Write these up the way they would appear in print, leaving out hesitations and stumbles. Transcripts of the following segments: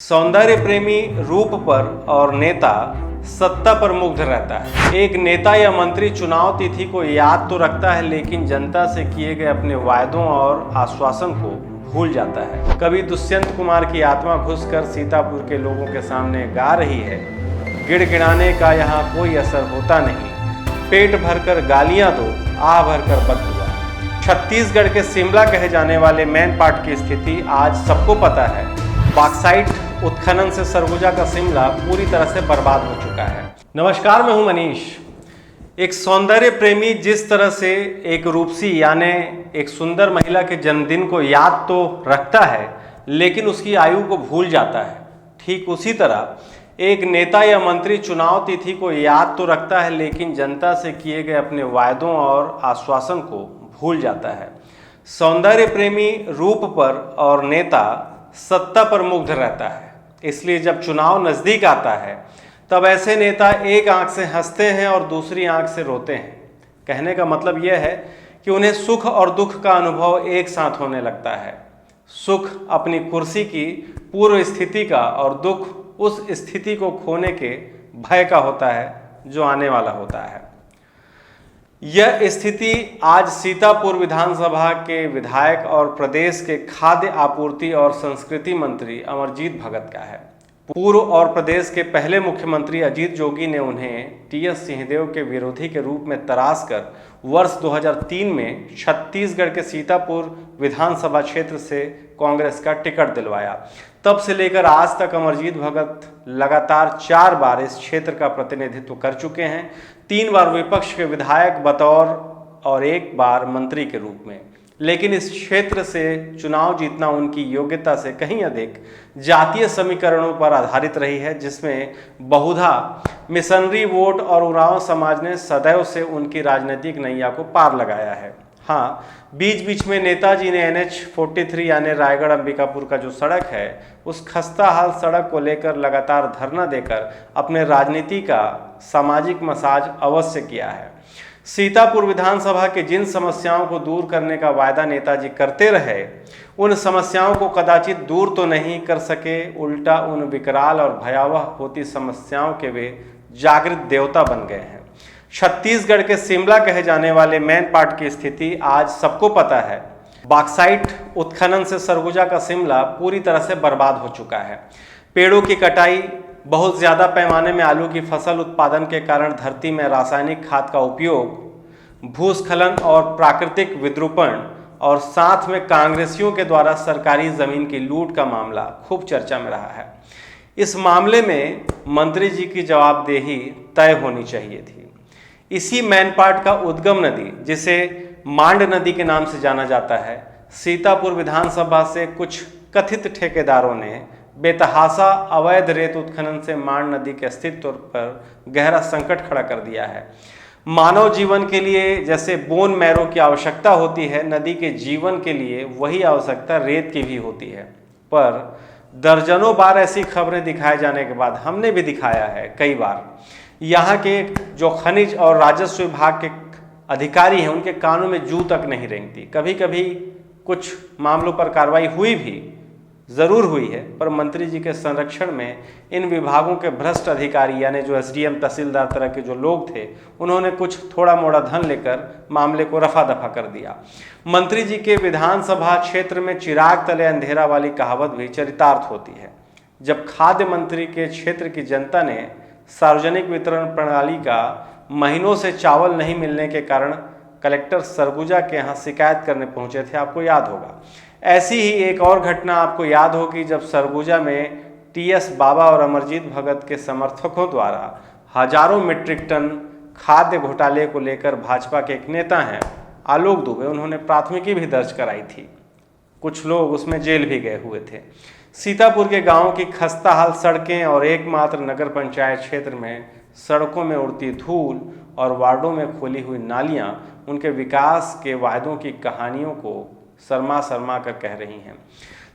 सौंदर्य प्रेमी रूप पर और नेता सत्ता पर मुग्ध रहता है। एक नेता या मंत्री चुनाव तिथि को याद तो रखता है, लेकिन जनता से किए गए अपने वायदों और आश्वासन को भूल जाता है। कभी दुष्यंत कुमार की आत्मा घुसकर सीतापुर के लोगों के सामने गा रही है, गिड़गिड़ाने का यहाँ कोई असर होता नहीं, पेट भरकर गालियां दो, आह भरकर बददुआ। छत्तीसगढ़ के शिमला कहे जाने वाले मैनपाट की स्थिति आज सबको पता है। बॉक्साइट उत्खनन से सरगुजा का शिमला पूरी तरह से बर्बाद हो चुका है। नमस्कार, मैं हूं मनीष। एक सौंदर्य प्रेमी जिस तरह से एक रूपसी यानी एक सुंदर महिला के जन्मदिन को याद तो रखता है, लेकिन उसकी आयु को भूल जाता है, ठीक उसी तरह एक नेता या मंत्री चुनाव तिथि को याद तो रखता है, लेकिन जनता से किए गए अपने वायदों और आश्वासन को भूल जाता है। सौंदर्य प्रेमी रूप पर और नेता सत्ता पर मुग्ध रहता है, इसलिए जब चुनाव नज़दीक आता है तब ऐसे नेता एक आंख से हंसते हैं और दूसरी आंख से रोते हैं। कहने का मतलब यह है कि उन्हें सुख और दुख का अनुभव एक साथ होने लगता है। सुख अपनी कुर्सी की पूर्व स्थिति का और दुख उस स्थिति को खोने के भय का होता है जो आने वाला होता है। यह स्थिति आज सीतापुर विधानसभा के विधायक और प्रदेश के खाद्य आपूर्ति और संस्कृति मंत्री अमरजीत भगत का है। पूर्व और प्रदेश के पहले मुख्यमंत्री अजीत जोगी ने उन्हें टीएस सिंहदेव के विरोधी के रूप में तराश कर वर्ष 2003 में छत्तीसगढ़ के सीतापुर विधानसभा क्षेत्र से कांग्रेस का टिकट दिलवाया। तब से लेकर आज तक अमरजीत भगत लगातार 4 बार इस क्षेत्र का प्रतिनिधित्व कर चुके हैं, 3 बार विपक्ष के विधायक बतौर और 1 बार मंत्री के रूप में। लेकिन इस क्षेत्र से चुनाव जीतना उनकी योग्यता से कहीं अधिक जातीय समीकरणों पर आधारित रही है, जिसमें बहुधा मिशनरी वोट और उरांव समाज ने सदैव से उनकी राजनीतिक नैया को पार लगाया है। हाँ, बीच बीच में नेताजी ने NH-43 यानी रायगढ़ अंबिकापुर का जो सड़क है, उस खस्ता हाल सड़क को लेकर लगातार धरना देकर अपने राजनीति का सामाजिक मसाज अवश्य किया है। सीतापुर विधानसभा के जिन समस्याओं को दूर करने का वायदा नेताजी करते रहे, उन समस्याओं को कदाचित दूर तो नहीं कर सके, उल्टा उन विकराल और भयावह होती समस्याओं के वे जागृत देवता बन गए हैं। छत्तीसगढ़ के शिमला कहे जाने वाले मैनपाट की स्थिति आज सबको पता है। बॉक्साइट उत्खनन से सरगुजा का शिमला पूरी तरह से बर्बाद हो चुका है। पेड़ों की कटाई, बहुत ज़्यादा पैमाने में आलू की फसल उत्पादन के कारण धरती में रासायनिक खाद का उपयोग, भूस्खलन और प्राकृतिक विद्रूपण और साथ में कांग्रेसियों के द्वारा सरकारी ज़मीन की लूट का मामला खूब चर्चा में रहा है। इस मामले में मंत्री जी की जवाबदेही तय होनी चाहिए थी। इसी मैनपाट का उद्गम नदी, जिसे मांड नदी के नाम से जाना जाता है, सीतापुर विधानसभा से कुछ कथित ठेकेदारों ने बेतहासा अवैध रेत उत्खनन से मांड नदी के अस्तित्व पर गहरा संकट खड़ा कर दिया है। मानव जीवन के लिए जैसे बोन मैरो की आवश्यकता होती है, नदी के जीवन के लिए वही आवश्यकता रेत की भी होती है। पर दर्जनों बार ऐसी खबरें दिखाए जाने के बाद हमने भी दिखाया है कई बार, यहाँ के जो खनिज और राजस्व विभाग के अधिकारी हैं, उनके कानों में जू तक नहीं रेंगती। कभी कभी कुछ मामलों पर कार्रवाई हुई भी ज़रूर हुई है, पर मंत्री जी के संरक्षण में इन विभागों के भ्रष्ट अधिकारी यानी जो SDM तहसीलदार तरह के जो लोग थे, उन्होंने कुछ थोड़ा मोड़ा धन लेकर मामले को रफा दफा कर दिया। मंत्री जी के विधानसभा क्षेत्र में चिराग तले अंधेरा वाली कहावत भी चरितार्थ होती है। जब खाद्य मंत्री के क्षेत्र की जनता ने सार्वजनिक वितरण प्रणाली का महीनों से चावल नहीं मिलने के कारण कलेक्टर सरगुजा के यहाँ शिकायत करने पहुँचे थे, आपको याद होगा। ऐसी ही एक और घटना आपको याद होगी, जब सरगुजा में TS बाबा और अमरजीत भगत के समर्थकों द्वारा हजारों मीट्रिक टन खाद्य घोटाले को लेकर भाजपा के एक नेता हैं आलोक दुबे, उन्होंने प्राथमिकी भी दर्ज कराई थी। कुछ लोग उसमें जेल भी गए हुए थे। सीतापुर के गांवों की खस्ता हाल सड़कें और एकमात्र नगर पंचायत क्षेत्र में सड़कों में उड़ती धूल और वार्डों में खोली हुई नालियां उनके विकास के वायदों की कहानियों को शर्मा शर्मा कर कह रही हैं।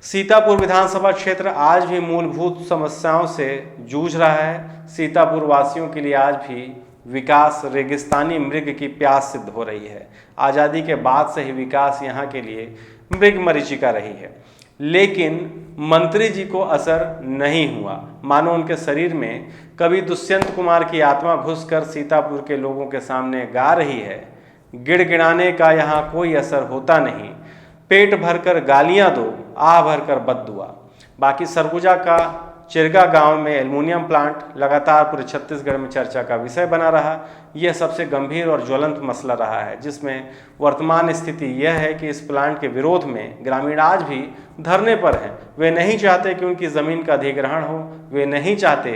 सीतापुर विधानसभा क्षेत्र आज भी मूलभूत समस्याओं से जूझ रहा है। सीतापुर वासियों के लिए आज भी विकास रेगिस्तानी मृग की प्यास सिद्ध हो रही है। आज़ादी के बाद से ही विकास यहाँ के लिए मृग मरीचिका रही है। लेकिन मंत्री जी को असर नहीं हुआ। मानो उनके शरीर में कवि दुष्यंत कुमार की आत्मा घुसकर सीतापुर के लोगों के सामने गा रही है, गिड़गिड़ाने का यहाँ कोई असर होता नहीं, पेट भरकर गालियां दो, आह भरकर बद्दुआ। बाकी सरगुजा का चिरगा गांव में एल्युमिनियम प्लांट लगातार पूरे छत्तीसगढ़ में चर्चा का विषय बना रहा। यह सबसे गंभीर और ज्वलंत मसला रहा है, जिसमें वर्तमान स्थिति यह है कि इस प्लांट के विरोध में ग्रामीण आज भी धरने पर हैं। वे नहीं चाहते कि उनकी ज़मीन का अधिग्रहण हो, वे नहीं चाहते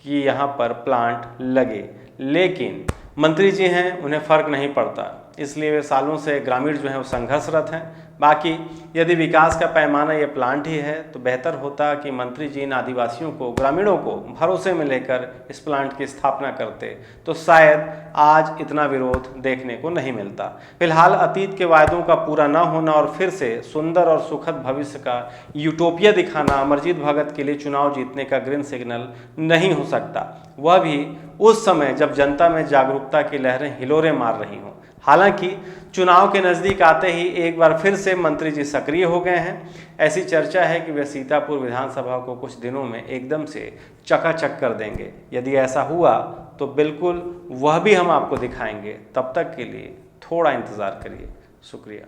कि यहाँ पर प्लांट लगे, लेकिन मंत्री जी हैं, उन्हें फ़र्क नहीं पड़ता, इसलिए वे सालों से ग्रामीण जो हैं वो संघर्षरत हैं। बाकी यदि विकास का पैमाना ये प्लांट ही है तो बेहतर होता कि मंत्री जी इन आदिवासियों को, ग्रामीणों को भरोसे में लेकर इस प्लांट की स्थापना करते, तो शायद आज इतना विरोध देखने को नहीं मिलता। फिलहाल अतीत के वायदों का पूरा न होना और फिर से सुंदर और सुखद भविष्य का यूटोपिया दिखाना अमरजीत भगत के लिए चुनाव जीतने का ग्रीन सिग्नल नहीं हो सकता, वह भी उस समय जब जनता में जागरूकता की लहरें हिलोरे मार रही हों। हालांकि चुनाव के नज़दीक आते ही एक बार फिर से मंत्री जी सक्रिय हो गए हैं। ऐसी चर्चा है कि वे सीतापुर विधानसभा को कुछ दिनों में एकदम से चकाचक कर देंगे। यदि ऐसा हुआ तो बिल्कुल वह भी हम आपको दिखाएंगे। तब तक के लिए थोड़ा इंतज़ार करिए। शुक्रिया।